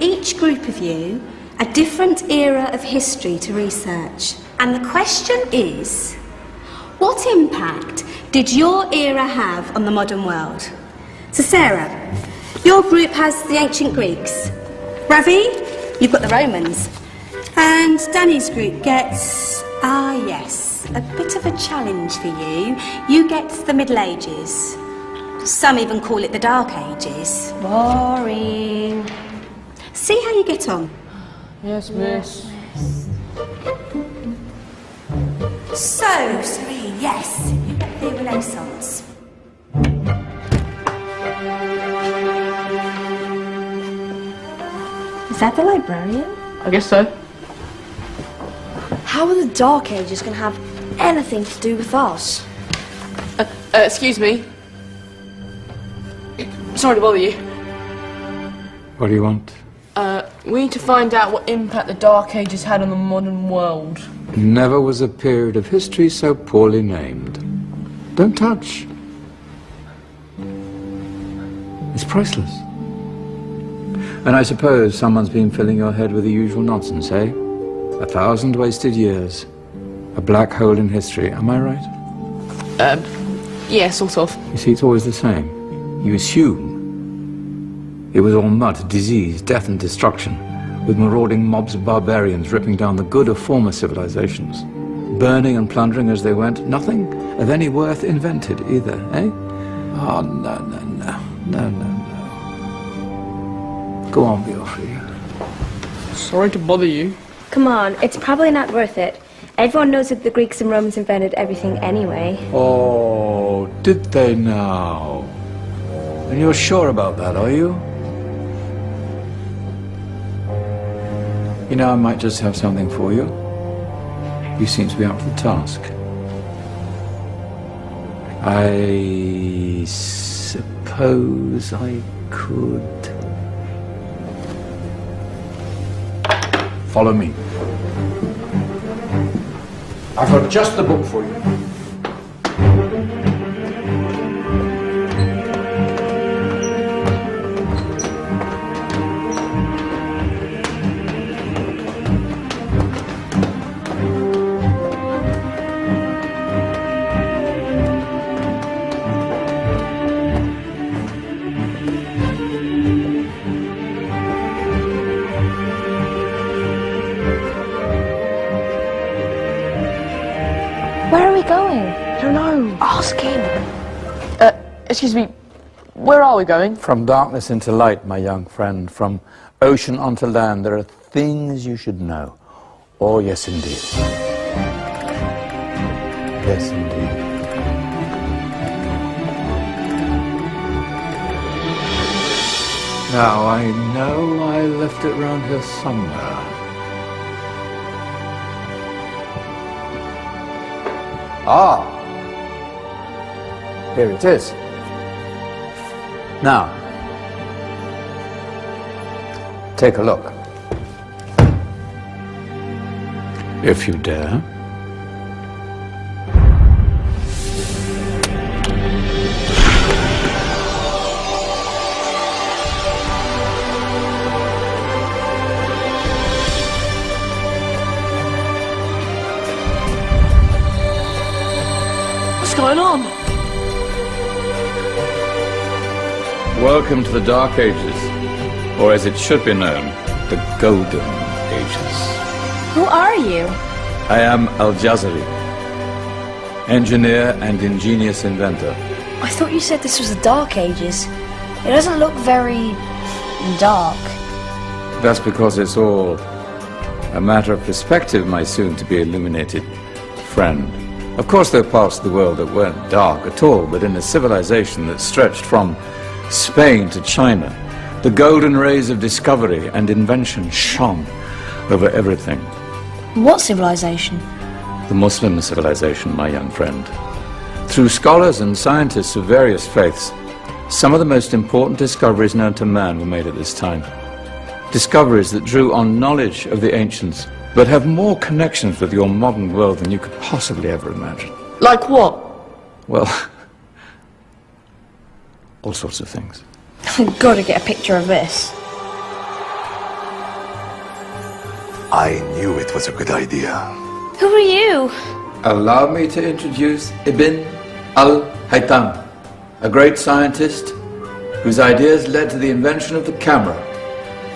each group of you a different era of history to research. And the question is, what impact did your era have on the modern world? So Sarah, your group has the ancient Greeks. Ravi, you've got the Romans. And Danny's group gets, yes, a bit of a challenge for you. You get the Middle Ages. Some even call it the Dark Ages. Boring. See how you get on. Yes, miss. So, Serene, yes, you get the Renaissance. Is that the librarian? I guess so. How are the Dark Ages going to have anything to do with us? Excuse me. Sorry to bother you. What do you want? We need to find out what impact the Dark Ages had on the modern world. Never was a period of history so poorly named. Don't touch. It's priceless. And I suppose someone's been filling your head with the usual nonsense, eh? 1,000 wasted years. A black hole in history, am I right? Yeah, sort of. You see, it's always the same. You assume it was all mud, disease, death and destruction, with marauding mobs of barbarians ripping down the good of former civilizations, burning and plundering as they went. Nothing of any worth invented either, eh? Oh, no, no, no, no, no, no. Go on, Beofrey. Sorry to bother you. Come on, it's probably not worth it. Everyone knows that the Greeks and Romans invented everything anyway. Oh, did they now? And you're sure about that, are you? You know, I might just have something for you. You seem to be up to the task. I suppose I could... Follow me. I've got just the book for you. Where are we going? I don't know. Ask him. Excuse me, where are we going? From darkness into light, my young friend. From ocean onto land. There are things you should know. Oh, yes, indeed. Yes, indeed. Now, I know I left it round here somewhere. Ah, here it is. Now, take a look. If you dare. What's going on? Welcome to the Dark Ages, or as it should be known, the Golden Ages. Who are you? I am Al-Jazari, engineer and ingenious inventor. I thought you said this was the Dark Ages. It doesn't look very... dark. That's because it's all a matter of perspective, my soon-to-be illuminated friend. Of course, there are parts of the world that weren't dark at all, but in a civilization that stretched from Spain to China, the golden rays of discovery and invention shone over everything. What civilization? The Muslim civilization, my young friend. Through scholars and scientists of various faiths, some of the most important discoveries known to man were made at this time. Discoveries that drew on knowledge of the ancients, but have more connections with your modern world than you could possibly ever imagine. Like what? Well, all sorts of things. I've got to get a picture of this. I knew it was a good idea. Who are you? Allow me to introduce Ibn al-Haytham, a great scientist whose ideas led to the invention of the camera.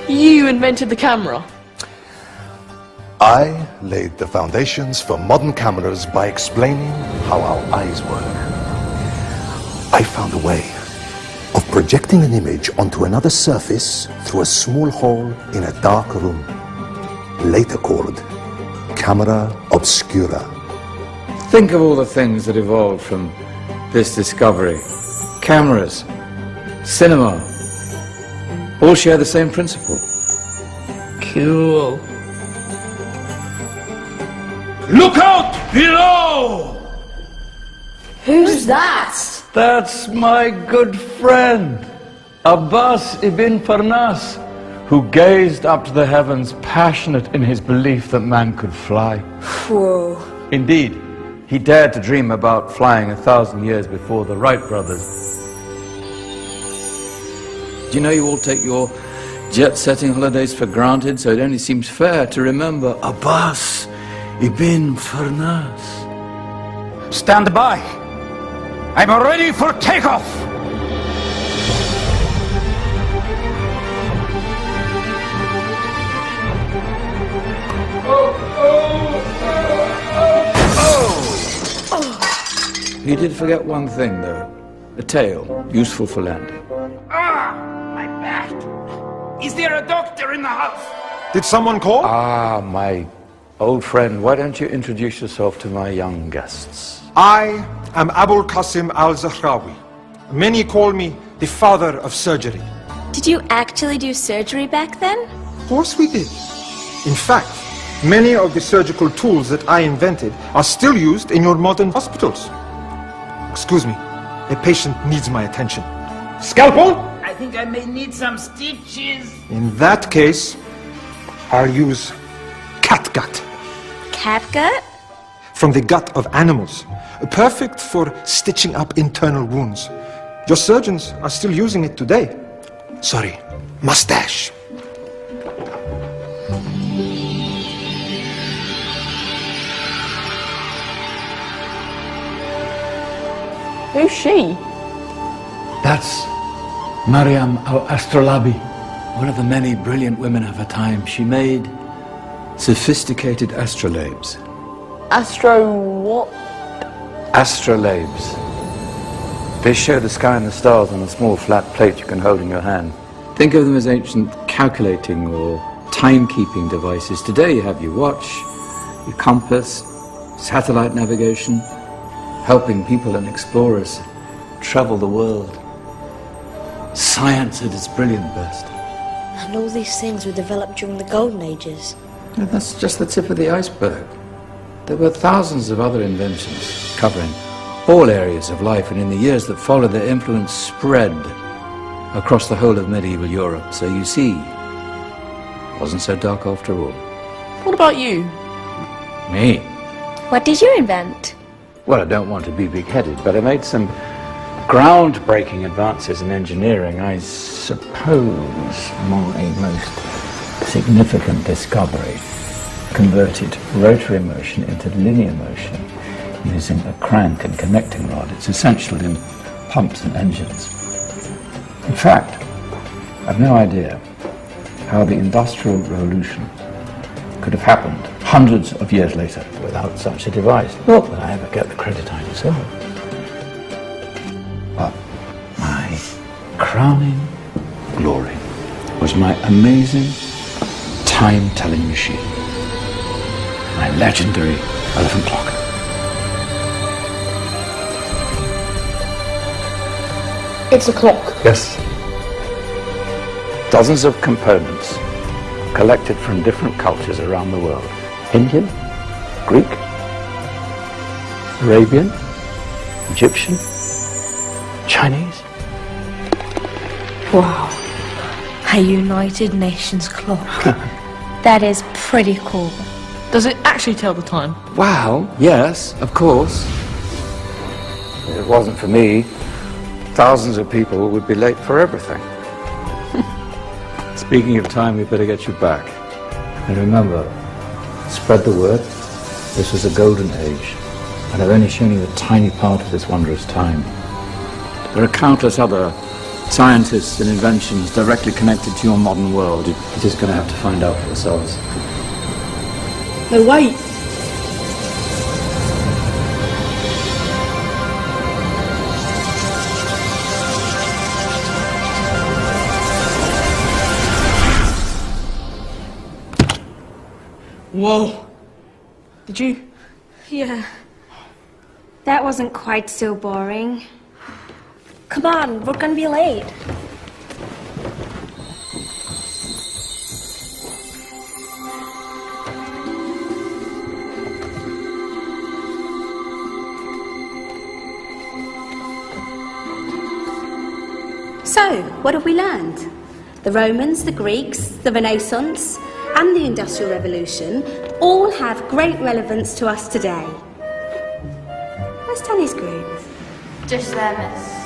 You invented the camera. I laid the foundations for modern cameras by explaining how our eyes work. I found a way of projecting an image onto another surface through a small hole in a dark room, later called camera obscura. Think of all the things that evolved from this discovery. Cameras, cinema, all share the same principle. Cool. Look out below! Who's that? That's my good friend, Abbas ibn Farnas, who gazed up to the heavens, passionate in his belief that man could fly. Whoa. Indeed, he dared to dream about flying 1,000 years before the Wright brothers. Do you know you all take your jet-setting holidays for granted, so it only seems fair to remember Abbas ibn Farnas. Stand by. I'm ready for takeoff. He did forget one thing, though. A tail, useful for landing. Ah, my back. Is there a doctor in the house? Did someone call? Ah, my old friend, why don't you introduce yourself to my young guests? I am Abul Qasim al-Zahrawi. Many call me the father of surgery. Did you actually do surgery back then? Of course we did. In fact, many of the surgical tools that I invented are still used in your modern hospitals. Excuse me, a patient needs my attention. Scalpel? I think I may need some stitches. In that case, I'll use catgut. Catgut? From the gut of animals. Perfect for stitching up internal wounds. Your surgeons are still using it today. Sorry, mustache. Who's she? That's Maryam al-Astrolabi, one of the many brilliant women of her time. She made sophisticated astrolabes. Astro what? Astrolabes. They show the sky and the stars on a small flat plate you can hold in your hand. Think of them as ancient calculating or timekeeping devices. Today you have your watch, your compass, satellite navigation, helping people and explorers travel the world. Science at its brilliant best. And all these things were developed during the Golden Ages. And that's just the tip of the iceberg. There were thousands of other inventions covering all areas of life, and in the years that followed, their influence spread across the whole of medieval Europe. So you see, it wasn't so dark after all. What about you? Me? What did you invent? Well, I don't want to be big-headed, but I made some groundbreaking advances in engineering. I suppose my most significant discovery converted rotary motion into linear motion using a crank and connecting rod. It's essential in pumps and engines. In fact, I've no idea how the Industrial Revolution could have happened hundreds of years later without such a device. Not that I ever get the credit I deserve. But my crowning glory was my amazing time-telling machine. My legendary elephant clock. It's a clock. Yes. Dozens of components collected from different cultures around the world. Indian, Greek, Arabian, Egyptian, Chinese. Wow. A United Nations clock. That is pretty cool. Does it actually tell the time? Well, yes, of course. If it wasn't for me, thousands of people would be late for everything. Speaking of time, we better get you back. And remember, Spread the word. This was a golden age, and I've only shown you a tiny part of this wondrous time. There are countless other scientists and inventions directly connected to your modern world. You're just going to have to find out for yourselves. No, wait. Whoa. Did you? Yeah. That wasn't quite so boring. Come on, we're gonna be late. So, what have we learned? The Romans, the Greeks, the Renaissance, and the Industrial Revolution all have great relevance to us today. Where's Danny's group? Just there, miss.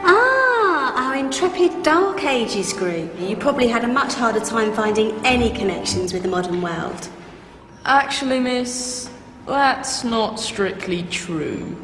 Ah, our intrepid Dark Ages group. You probably had a much harder time finding any connections with the modern world. Actually, miss, that's not strictly true.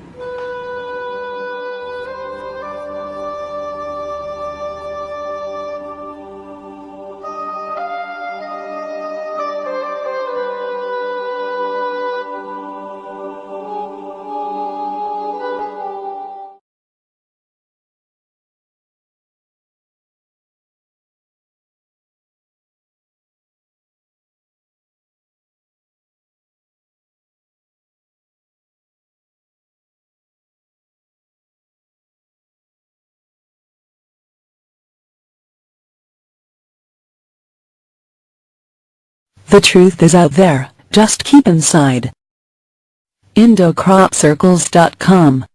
The truth is out there, just keep inside. IndoCropCircles.com